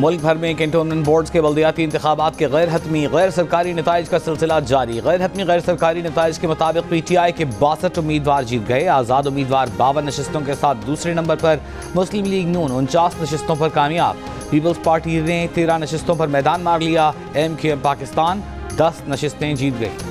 मुल्क भर में कैंटोनमेंट बोर्ड्स के बल्दियाती इंतखाबात के गैर हतमी गैर सरकारी नताइज का सिलसिला जारी। गैर हतमी गैर सरकारी नताइज के मुताबिक PTI के 62 उम्मीदवार जीत गए। आज़ाद उम्मीदवार 52 नशिस्तों के साथ दूसरे नंबर पर, मुस्लिम लीग नून 49 नशिस्तों पर कामयाब। पीपल्स पार्टी ने 13 नशिस्तों पर मैदान मार लिया। MQM पाकिस्तान 10 नशिस्तें जीत गई।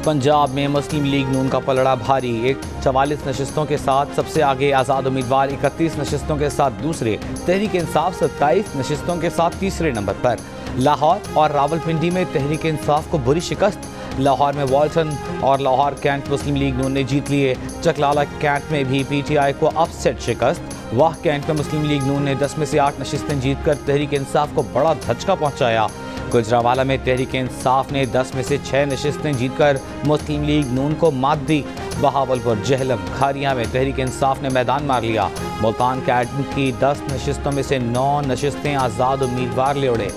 पंजाब में मुस्लिम लीग नून का पलड़ा भारी। 44 नशिस्तों के साथ सबसे आगे आज़ाद उम्मीदवार, 31 नशिस्तों के साथ दूसरे, तहरीक इंसाफ 27 नशिस्तों के साथ तीसरे नंबर पर। लाहौर और रावलपिंडी में तहरीक इंसाफ को बुरी शिकस्त। लाहौर में वॉल्टन और लाहौर कैंट मुस्लिम लीग नून ने जीत लिए। चकलाला कैंट में भी PTI को अपसेट शिकस्त। वाह कैंट में मुस्लिम लीग नून ने 10 में से 8 नशिस्तें जीतकर तहरीक इंसाफ को बड़ा धचका पहुंचाया। गुजरावाला में तहरीक इंसाफ ने 10 में से 6 नशिस्तें जीतकर मुस्लिम लीग नून को मात दी। बहावलपुर, जहलम, खारिया में तहरीक इंसाफ ने मैदान मार लिया। मुल्तान कैंट की 10 नशिस्तों में से 9 नशिस्तें आज़ाद उम्मीदवार ले उड़े।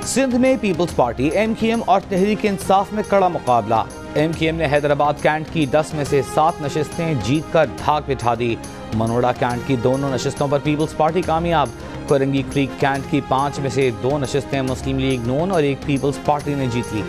सिंध में पीपल्स पार्टी, MQM और तहरीक इंसाफ में कड़ा मुकाबला। MQM ने हैदराबाद कैंट की 10 में से 7 नशिस्तें जीतकर धाक बिठा दी। मनोड़ा कैंट की दोनों नशिस्तों पर पीपल्स पार्टी कामयाब। कोरंगी क्रीक कैंट की 5 में से 2 नशिस्तें मुस्लिम लीग नून और 1 पीपल्स पार्टी ने जीत ली।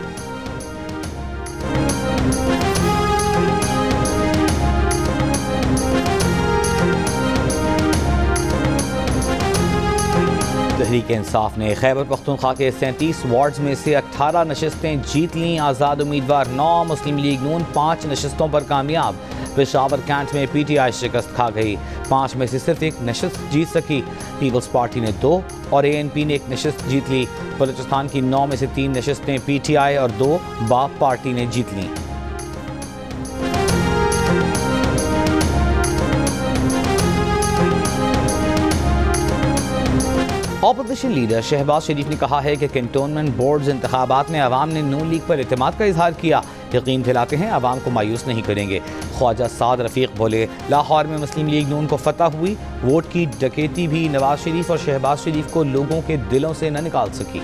तहरीक इंसाफ ने खैबर पख्तूनख्वा के 37 वार्ड्स में से 18 नशिस्तें जीत लीं। आज़ाद उम्मीदवार 9, मुस्लिम लीग नून 5 नशिस्तों पर कामयाब। पेशावर कैंट में PTI शिकस्त खा गई। 5 में से सिर्फ 1 नशिस्त जीत सकी। पीपल्स पार्टी ने 2 और ANP ने 1 नशिस्त जीत ली। बलूचिस्तान की 9 में से 3 नशिस्तें PTI और 2 बाप पार्टी ने जीत लीं। ऑपोजिशन लीडर शहबाज शरीफ ने कहा है कि कैंटोनमेंट बोर्ड्स इंतखाबात में अवाम ने नून लीग पर एतमाद का इजहार किया। यकीन दिलाते हैं अवाम को मायूस नहीं करेंगे। ख्वाजा साद रफीक बोले, लाहौर में मुस्लिम लीग नून को फतह हुई। वोट की डकैती भी नवाज शरीफ और शहबाज शरीफ को लोगों के दिलों से न निकाल सकी।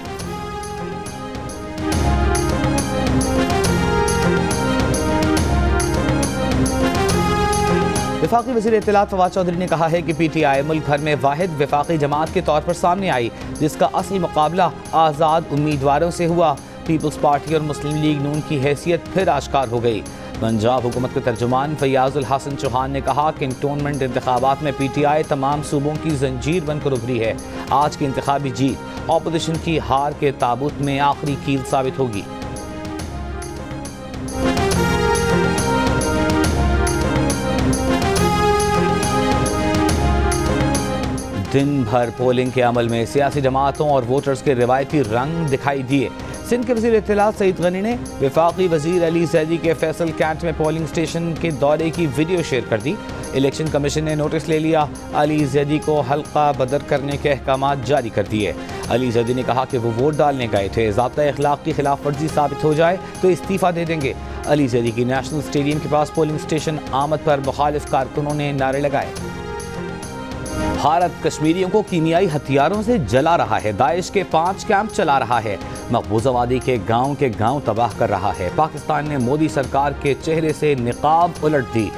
वफाकी वज़ीर इत्तलात फवाद चौधरी ने कहा है कि PTI मुल्क भर में वाहिद वफाकी जमात के तौर पर सामने आई, जिसका असली मुकाबला आज़ाद उम्मीदवारों से हुआ। पीपल्स पार्टी और मुस्लिम लीग नून की हैसियत फिर आश्कार हो गई। पंजाब हुकूमत के तर्जुमान फयाजुल हसन चौहान ने कहा, कैंटोनमेंट इंतखाबात में PTI तमाम सूबों की जंजीर बनकर उभरी है। आज की इंतखाबी जीत ऑपोजिशन की हार के ताबूत में आखिरी कील साबित होगी। दिन भर पोलिंग के अमल में सियासी जमातों और वोटर्स के रिवायती रंग दिखाई दिए। सिंध के वज़ीर इत्तलात सईद गनी ने वफाकी वज़ीर अली ज़ैदी के फैसल कैंट में पोलिंग स्टेशन के दौरे की वीडियो शेयर कर दी। इलेक्शन कमीशन ने नोटिस ले लिया। अली ज़ैदी को हल्का बदर करने के अहकामात जारी कर दिए। अली ज़ैदी ने कहा कि वो वोट डालने गए थे, ज़ाब्ता अखलाक की खिलाफ वर्जी साबित हो जाए तो इस्तीफ़ा दे देंगे। अली ज़ैदी की नेशनल स्टेडियम के पास पोलिंग स्टेशन आमद पर मुखालिफ कारकुनों ने नारे लगाए। भारत कश्मीरियों को कीमियाई हथियारों से जला रहा है। दाइश के 5 कैंप चला रहा है। मकबूजाबादी के गांव तबाह कर रहा है। पाकिस्तान ने मोदी सरकार के चेहरे से निकाब उलट दी।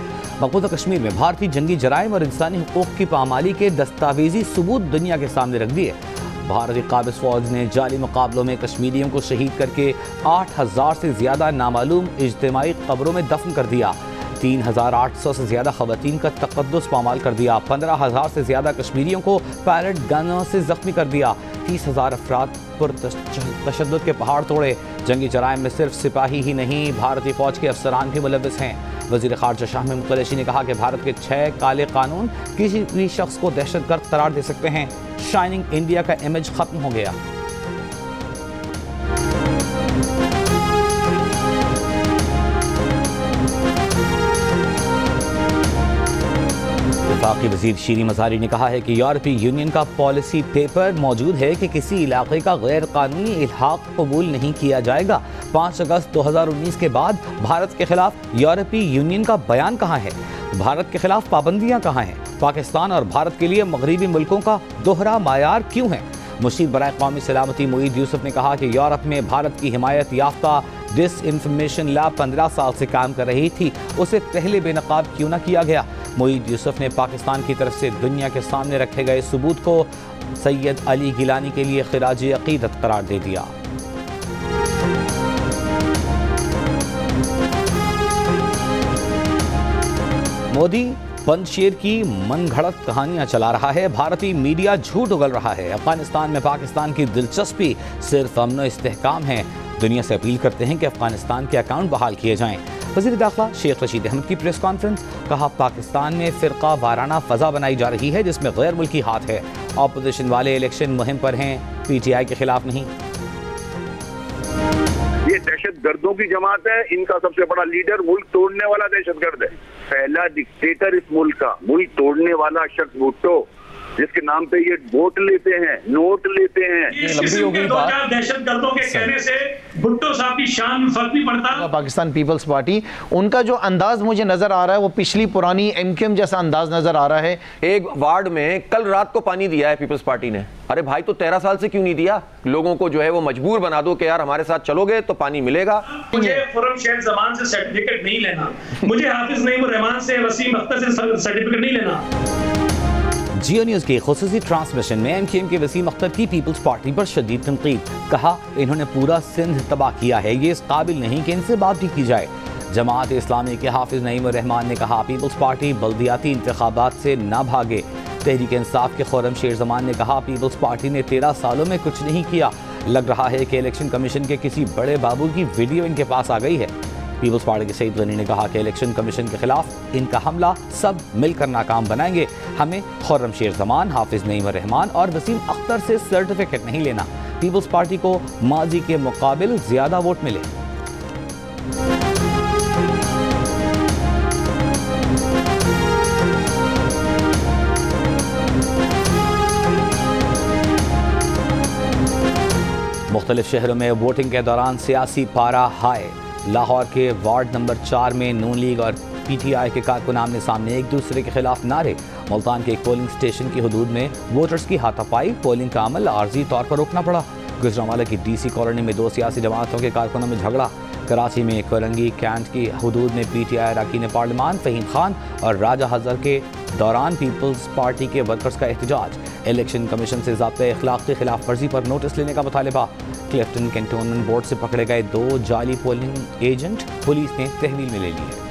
मकबूजा कश्मीर में भारतीय जंगी जराइम और इंसानी हुकूक की पामाली के दस्तावेजी सबूत दुनिया के सामने रख दिए। भारतीय काबिज फौज ने जाली मुकाबलों में कश्मीरियों को शहीद करके 8000 से ज़्यादा नामालूम इज्तिमाई कब्रों में दफन कर दिया। 3800 से ज़्यादा ख़वातीन का तक़द्दुस पामाल कर दिया। 15000 से ज़्यादा कश्मीरियों को पैलेट गनों से ज़ख्मी कर दिया। 30,000 अफराद पर तशद्दुद के पहाड़ तोड़े। जंगी जराइम में सिर्फ सिपाही ही नहीं, भारतीय फ़ौज के अफसरान भी मुलव्वस हैं। वज़ीर ख़ारजा शाह महमूद कुरैशी ने कहा कि भारत के 6 काले कानून किसी भी शख्स को दहशतगर्द करार दे सकते हैं। शाइनिंग इंडिया का इमेज ख़त्म हो गया। वफाकी वज़ीर शीरी मज़ारी ने कहा है कि यूरोपीय यूनियन का पॉलिसी पेपर मौजूद है कि किसी इलाके का गैर कानूनी इल्हाक कबूल नहीं किया जाएगा। 5 अगस्त 2019 के बाद भारत के खिलाफ यूरोपीय यूनियन का बयान कहाँ है? भारत के खिलाफ पाबंदियाँ कहाँ हैं? पाकिस्तान और भारत के लिए मगरबी मुल्कों का दोहरा मायार क्यों है? मुशीर बराए कौमी सलामती मोईद यूसुफ ने कहा कि यूरोप में भारत की हिमायत याफ्ता डिस इंफॉर्मेशन लैब 15 साल से काम कर रही थी, उसे पहले बेनकाब क्यों न किया गया? मोईद यूसुफ ने पाकिस्तान की तरफ से दुनिया के सामने रखे गए सबूत को सैयद अली गिलानी के लिए खिराज अकीदत करार दे दिया। मोदी पंजशेर की मनगढ़ंत कहानियां चला रहा है, भारतीय मीडिया झूठ उगल रहा है। अफगानिस्तान में पाकिस्तान की दिलचस्पी सिर्फ अमन इस्तेहकाम है। दुनिया से अपील करते हैं कि अफगानिस्तान के अकाउंट बहाल किए जाएं। वज़ीर दाखिला शेख रशीद अहमद की प्रेस कॉन्फ्रेंस, कहा पाकिस्तान में फ़िरका वाराना फ़ज़ा बनाई जा रही है जिसमें गैर मुल्की हाथ है। अपोजिशन वाले इलेक्शन मुहिम पर हैं, PTI के खिलाफ नहीं। ये दहशत गर्दों की जमात है, इनका सबसे बड़ा लीडर मुल्क तोड़ने वाला दहशत गर्द है। पहला डिक्टेटर इस मुल्क का, मुल्क तोड़ने वाला शख्स भुट्टो, जिसके नाम पे ये वोट लेते हैं, नोट लेते हैं। दहशत गर्दों के कहने से भुट्टो साहब की शान में फर्क नहीं पड़ता। पाकिस्तान पीपल्स पार्टी, उनका जो अंदाज मुझे नजर आ रहा है वो पिछली पुरानी MQM जैसा अंदाज नजर आ रहा है। एक वार्ड में कल रात को पानी दिया है पीपल्स पार्टी ने। अरे भाई, तो 13 साल से क्यों नहीं दिया? लोगों को जो है वो मजबूर बना दो कि यार हमारे साथ चलोगे तो पानी मिलेगा। मुझे खुर्रम शेख जमान से सर्टिफिकेट नहीं लेना, मुझे हाफिज नईम रहमान से, वसीम अख्तर से सर्टिफिकेट नहीं लेना। जियो न्यूज़ की खुसूसी ट्रांसमिशन में MQM के वसीम अख्तर की पीपल्स पार्टी पर शदीद तनकीद, कहा इन्होंने पूरा सिंध तबाह किया है, ये इस काबिल नहीं कि इनसे बात भी की जाए। जमात इस्लामी के हाफिज नईम रहमान ने कहा पीपल्स पार्टी बल्दियाती इंतखाबात से ना भागे। तहरीक इंसाफ के खुर्रम शेर जमान ने कहा पीपल्स पार्टी ने 13 सालों में कुछ नहीं किया, लग रहा है कि इलेक्शन कमीशन के किसी बड़े बाबू की वीडियो इनके पास आ गई है। पीपल्स पार्टी के सईद गनी ने कहा कि इलेक्शन कमीशन के खिलाफ इनका हमला सब मिलकर नाकाम बनाएंगे। हमें खुर्रम शेर जमान, हाफिज नईम रहमान और वसीम अख्तर से सर्टिफिकेट नहीं लेना। पीपल्स पार्टी को माजी के मुकाबिल ज्यादा वोट मिले। मुख्तलिफ शहरों में वोटिंग के दौरान सियासी पारा हाई। लाहौर के वार्ड नंबर 4 में नून लीग और PTI के कारकुन आमने सामने एक दूसरे के खिलाफ नारे। मुल्तान के एक पोलिंग स्टेशन की हदूद में वोटर्स की हाथापाई, पोलिंग का अमल आर्जी तौर पर रोकना पड़ा। गुजरांवाला की DC कॉलोनी में 2 सियासी जमातों के कारकुनों में झगड़ा। कराची में कोरंगी कैंट की हदूद में PTI अरकान पार्लिमान फ़हीम खान और राजा हज़र के दौरान पीपल्स पार्टी के वर्कर्स का एहतजाज। इलेक्शन कमीशन से ज़ाब्ते अखलाक की खिलाफ वर्जी पर नोटिस लेने का मुतालबा। क्लिफ्टन कैंटोनमेंट बोर्ड से पकड़े गए 2 जाली पोलिंग एजेंट पुलिस ने तहवील में ले लिए।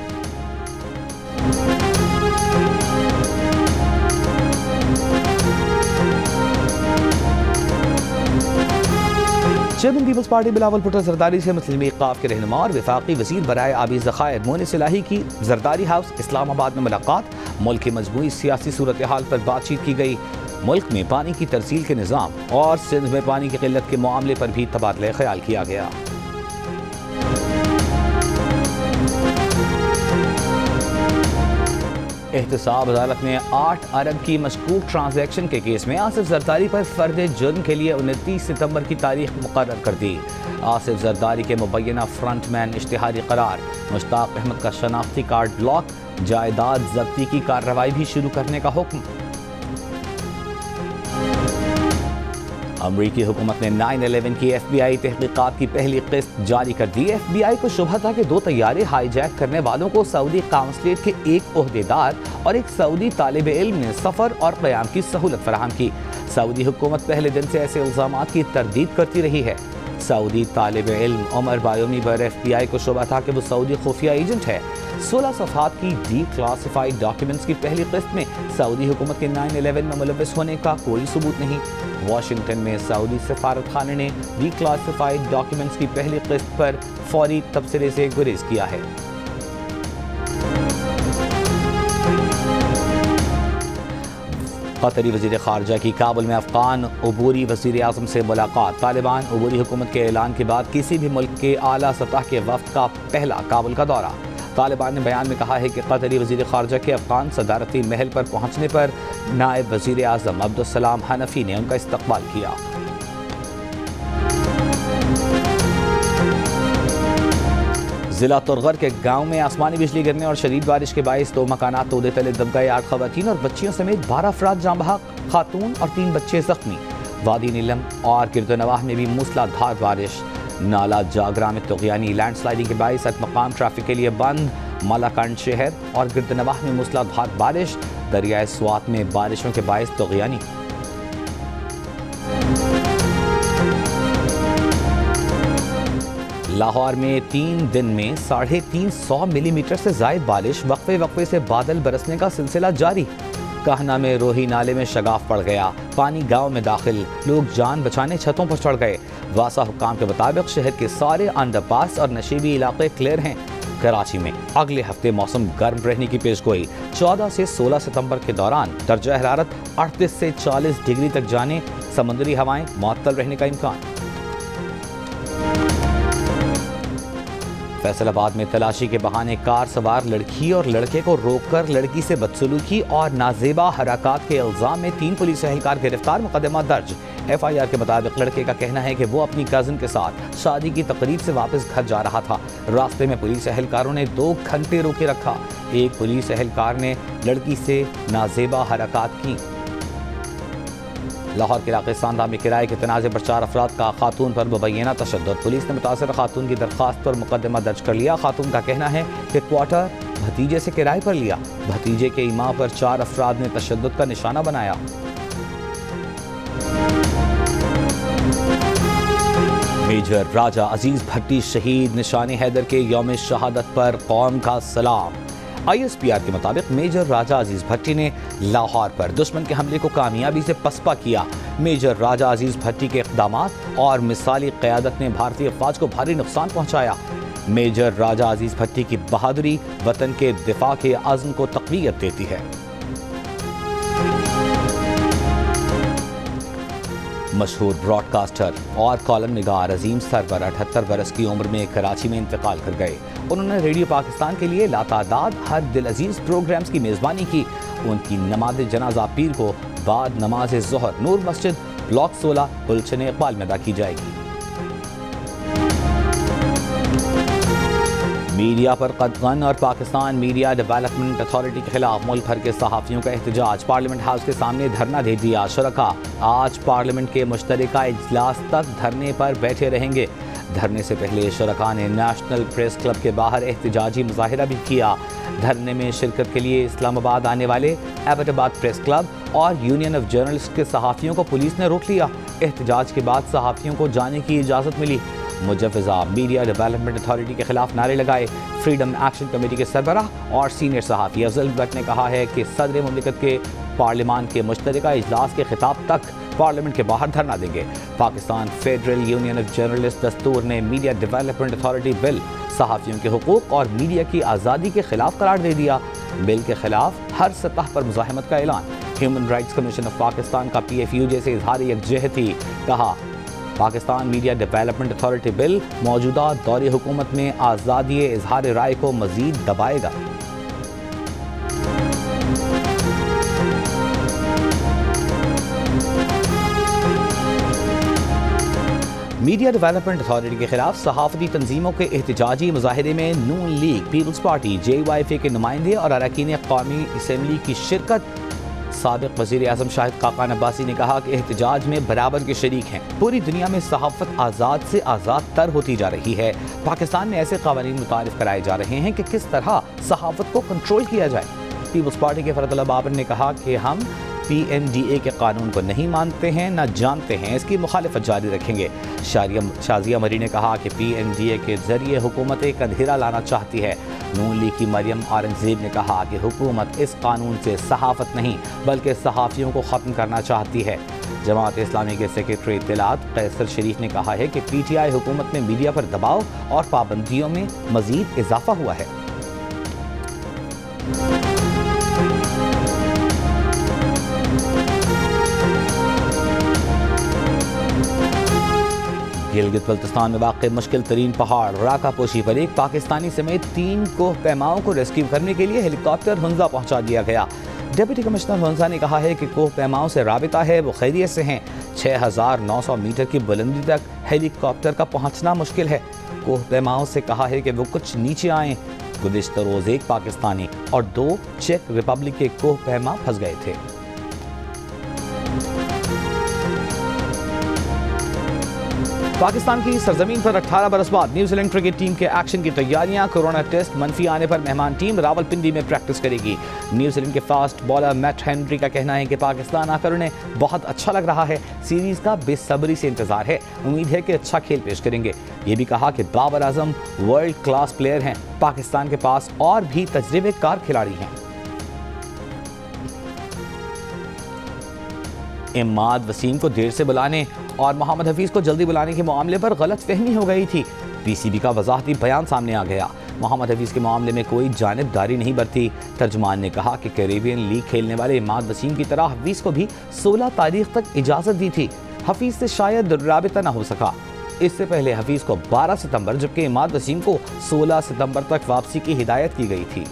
Chairman people's party Bilawal Bhutto Zardari से मुस्लिम लीग क़ाफ के रहनुमा और वफाकी वज़ीर बराए आबी ज़खायर मोइन सलाही की जरदारी हाउस इस्लामाबाद में मुलाकात। मुल्क की मजमूई सियासी सूरत हाल पर बातचीत की गई। मुल्क में पानी की तरसील के निज़ाम और सिंध में पानी की किल्लत के मामले पर भी तबादला ख्याल किया गया। एहतसाब अदालत ने 8 अरब की मशकूक ट्रांजैक्शन के केस में आसिफ जरदारी पर फर्द जुर्म के लिए 29 सितंबर की तारीख मुकर्रर कर दी। आसिफ जरदारी के मुबैना फ्रंटमैन इश्तिहारी करार, मुश्ताक अहमद का शनाख्ती कार्ड ब्लॉक, जायदाद जब्ती की कार्रवाई भी शुरू करने का हुक्म। अमरीकी हुकूमत ने 9/11 की FBI तहकीकात की पहली किस्त जारी कर दी। FBI को शुबह था कि 2 तैयारे हाईजैक करने वालों को सऊदी काउंसलेट के एक ओहदेदार और एक सऊदी तालिब इल्म ने सफ़र और क़याम की सहूलत फराहम की। सऊदी हुकूमत पहले दिन से ऐसे इल्ज़ामात की तरदीद करती रही है। सऊदी तालिब इल्म उमर बायोमी पर FBI को शुबह था कि वो सऊदी खुफिया एजेंट है। 16 सफ़हात की डीक्लासिफाइड डॉक्यूमेंट्स की पहली किस्त में सऊदी हुकूमत के 9/11 में मुलव्वस होने का कोई सबूत नहीं। वाशिंगटन में सऊदी सफारत खाने ने डीक्लासिफाइड डॉक्यूमेंट्स की पहली किस्त पर फौरी तबसरे से गुरेज किया है। कतरी वज़ीर ख़ारजा की काबुल में अफ़गान अबूरी वज़ीर आज़म से मुलाकात। तालिबान अबूरी हुकूमत के ऐलान के बाद किसी भी मुल्क के आला सतह के वफ़द का पहला काबुल का दौरा। तालिबान ने बयान में कहा है कि कतरी वज़ीर ख़ारजा के अफ़गान सदारती महल पर पहुँचने पर नायब वज़ीर आज़म अब्दुस्सलाम हनफी ने उनका इस्तक़बाल किया। जिला तुरगर के गांव में आसमानी बिजली गिरने और शदीद बारिश के बायस 2 मकानात तोड़े तले दब गए। 8 खवातीन और बच्चियों समेत 12 अफराद जाँ बहक, खातून और 3 बच्चे जख्मी। वादी नीलम और गिरदनवाह में भी मूसलाधार बारिश। नाला जागरा में तुगयानी लैंडस्लाइडिंग के बायस मकाम ट्रैफिक के लिए बंद। मालाकंड शहर और गिरदनवाह में मूसलाधार बारिश। दरियाए स्वात में बारिशों के बायस तुगयानी। लाहौर में 3 दिन में 350 मिलीमीटर से ज़ायद बारिश। वक्फे वक्फे से बादल बरसने का सिलसिला जारी। कहना में रोही नाले में शगाफ पड़ गया, पानी गांव में दाखिल, लोग जान बचाने छतों पर चढ़ गए। वासा हुक्काम के मुताबिक शहर के सारे अंडरपास और नशीबी इलाके क्लियर हैं। कराची में अगले हफ्ते मौसम गर्म रहने की पेशगोई। 14 से 16 सितंबर के दौरान दर्जा हरारत 38 से 40 डिग्री तक जाने, समुद्री हवाएं मुअत्तल रहने का इम्कान। फैसलाबाद में तलाशी के बहाने कार सवार लड़की और लड़के को रोककर लड़की से बदसलूकी और नाजेबा हरकत के इल्जाम में 3 पुलिस एहलकार गिरफ्तार, मुकदमा दर्ज। FIR के मुताबिक लड़के का कहना है कि वो अपनी कजिन के साथ शादी की तकरीब से वापस घर जा रहा था। रास्ते में पुलिस एहलकारों ने 2 घंटे रोके रखा। एक पुलिस एहलकार ने लड़की से नाजेबा हरकत की। लाहौर के इलाके सांदा में किराए के तनाज़े पर 4 अफराद का खातून पर मुबैना तशद्दुद। पुलिस ने मुतासर खातून की दरख्वास्त पर मुकदमा दर्ज कर लिया। खातून का कहना है कि क्वार्टर भतीजे से किराए पर लिया। भतीजे के इमाम पर 4 अफराद ने तशद्दुद का निशाना बनाया। मेजर राजा अजीज भट्टी शहीद। निशान हैदर के यौम शहादत पर कौम का सलाम। ISPR के मुताबिक मेजर राजा अजीज भट्टी ने लाहौर पर दुश्मन के हमले को कामयाबी से पसपा किया। मेजर राजा अजीज भट्टी के इक़दामात और मिसाली क़यादत ने भारतीय फ़ौज को भारी नुकसान पहुँचाया। मेजर राजा अजीज भट्टी की बहादुरी वतन के दिफा के अज़्म को तक़वियत देती है। मशहूर ब्रॉडकास्टर और कॉलम निगार अजीम सरवर 78 बरस की उम्र में कराची में इंतकाल कर गए। उन्होंने रेडियो पाकिस्तान के लिए लातादाद हर दिल अजीज प्रोग्राम्स की मेज़बानी की। उनकी नमाज जनाजा पीर को बाद नमाज ज़ोहर नूर मस्जिद ब्लॉक 16 गुलशन इकबाल में अदा की जाएगी। मीडिया पर कदगन और पाकिस्तान मीडिया डेवलपमेंट अथॉरिटी के खिलाफ मुल्क भर के सहाफ़ियों का एहतजाज। पार्लियामेंट हाउस के सामने धरना दे दिया। शुरका आज पार्लियामेंट के मुश्तरका इजलास तक धरने पर बैठे रहेंगे। धरने से पहले शुरका ने नेशनल प्रेस क्लब के बाहर एहतजाजी मुजाहिरा भी किया। धरने में शिरकत के लिए इस्लामाबाद आने वाले एबटाबाद प्रेस क्लब और यूनियन ऑफ जर्नलिस्ट के सहाफ़ियों को पुलिस ने रोक लिया। एहतजाज के बाद सहाफ़ियों को जाने की इजाज़त मिली। मुजव्वज़ा मीडिया डेवलपमेंट अथॉरिटी के खिलाफ नारे लगाए। फ्रीडम एक्शन कमेटी के सरबराह और सीनियर सहाफ़ी अफजल भट्ट ने कहा है कि सदर मुमलिकत के पार्लियामान के मुश्तरका इजलास के खिताब तक पार्लियामेंट के बाहर धरना देंगे। Pakistan federal union of journalist दस्तूर ने मीडिया डेवलपमेंट अथॉरिटी बिल सहाफ़ियों के हुकूक और मीडिया की आज़ादी के खिलाफ करार दे दिया। बिल के खिलाफ हर सतह पर मुज़ाहमत का ऐलान। Human rights commission of Pakistan का PFU जैसे इजहार यकजहती। कहा Pakistan media development authority bill मौजूदा दौरे हुकूमत में आज़ादी इजहार राय को मज़ीद दबाएगा। मीडिया डेवलपमेंट अथॉरिटी के खिलाफ सहाफ़ती तंजीमों के एहतजाजी मुजाहिरे में नून लीग, पीपल्स पार्टी, JYFA के नुमाइंदे और अरकान कौमी असम्बली की शिरकत। साबिक़ वज़ीर आज़म शाहिद खाक़ान अब्बासी ने कहा कि एहतजाज में बराबर के शरीक हैं। पूरी दुनिया में सहाफ़त आज़ाद से आज़ाद तर होती जा रही है। पाकिस्तान में ऐसे क़वानीन मुतारिफ़ कराए जा रहे हैं कि किस तरह सहाफ़त को कंट्रोल किया जाए। पीपल्स पार्टी के फरदुल्ला बाबर ने कहा कि हम PMDA के कानून को नहीं मानते हैं, न जानते हैं, इसकी मुखालिफत जारी रखेंगे। शाजिया मरी ने कहा कि PMDA के जरिए हुकूमत एक अंधेरा लाना चाहती है। नून लीग की मरियम औरंगज़ेब ने कहा कि हुकूमत इस कानून से सहाफ़त नहीं बल्कि सहाफ़ियों को ख़त्म करना चाहती है। जमात इस्लामी के सेक्रेटरी इत्तलात कैसर शरीफ ने कहा है कि PTI हुकूमत में मीडिया पर दबाव और पाबंदियों में मज़ीद इजाफा हुआ है। गिलगित बल्तिस्तान में वाक़ मुश्किल तरीन पहाड़ राकापोशी पर एक पाकिस्तानी समेत 3 कोह पैमाओं को रेस्क्यू करने के लिए हेलीकॉप्टर हुंजा पहुंचा दिया गया। डिप्टी कमिश्नर हुंजा ने कहा है कि कोह पैमाओं से राबिता है, वो खैरियत से हैं। 6900 मीटर की बुलंदी तक हेलीकॉप्टर का पहुंचना मुश्किल है। कोह पैमाओं से कहा है कि वो कुछ नीचे आए। गुज़िश्ता रोज एक पाकिस्तानी और 2 चेक रिपब्लिक के कोह पैमा फंस गए थे। पाकिस्तान की सरजमीन पर 18 बरस बाद न्यूजीलैंड क्रिकेट टीम के एक्शन की तैयारियां। कोरोना टेस्ट मंफी आने पर मेहमान टीम रावलपिंडी में प्रैक्टिस करेगी। न्यूजीलैंड के फास्ट बॉलर मैट हेनरी का कहना है कि पाकिस्तान आकर उन्हें बहुत अच्छा लग रहा है। सीरीज का बेसब्री से इंतजार है। उम्मीद है कि अच्छा खेल पेश करेंगे। ये भी कहा कि Babar Azam world class player हैं। पाकिस्तान के पास और भी तजर्बेकार खिलाड़ी हैं। इमाद वसीम को देर से बुलाने और मोहम्मद हफीज को जल्दी बुलाने के मामले पर गलत फहमी हो गई थी। पीसीबी का वजाहती बयान सामने आ गया। मोहम्मद हफीज के मामले में कोई जानिबदारी नहीं बरती। तर्जुमान ने कहा कि कैरेबियन लीग खेलने वाले इमाद वसीम की तरह हफीज को भी 16 तारीख तक इजाजत दी थी। हफीज से शायद राबिता न हो सका। इससे पहले हफीज को 12 सितंबर जबकि इमाद वसीम को 16 सितंबर तक वापसी की हिदायत की गई थी।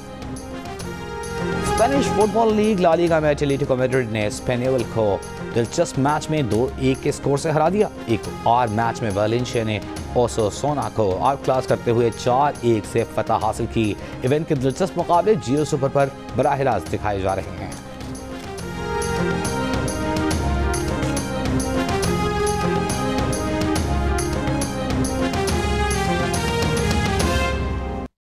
Spanish football league La Liga में एटलेटिको मैड्रिड ने एस्पेनियोल को दिलचस्प मैच में 2-1 के स्कोर से हरा दिया। एक और मैच में वालेंसिया ने ओसासुना को आउट क्लास करते हुए 4-1 से फतह हासिल की। इवेंट के दिलचस्प मुकाबले जियो सुपर पर बराह रास्त दिखाए जा रहे हैं।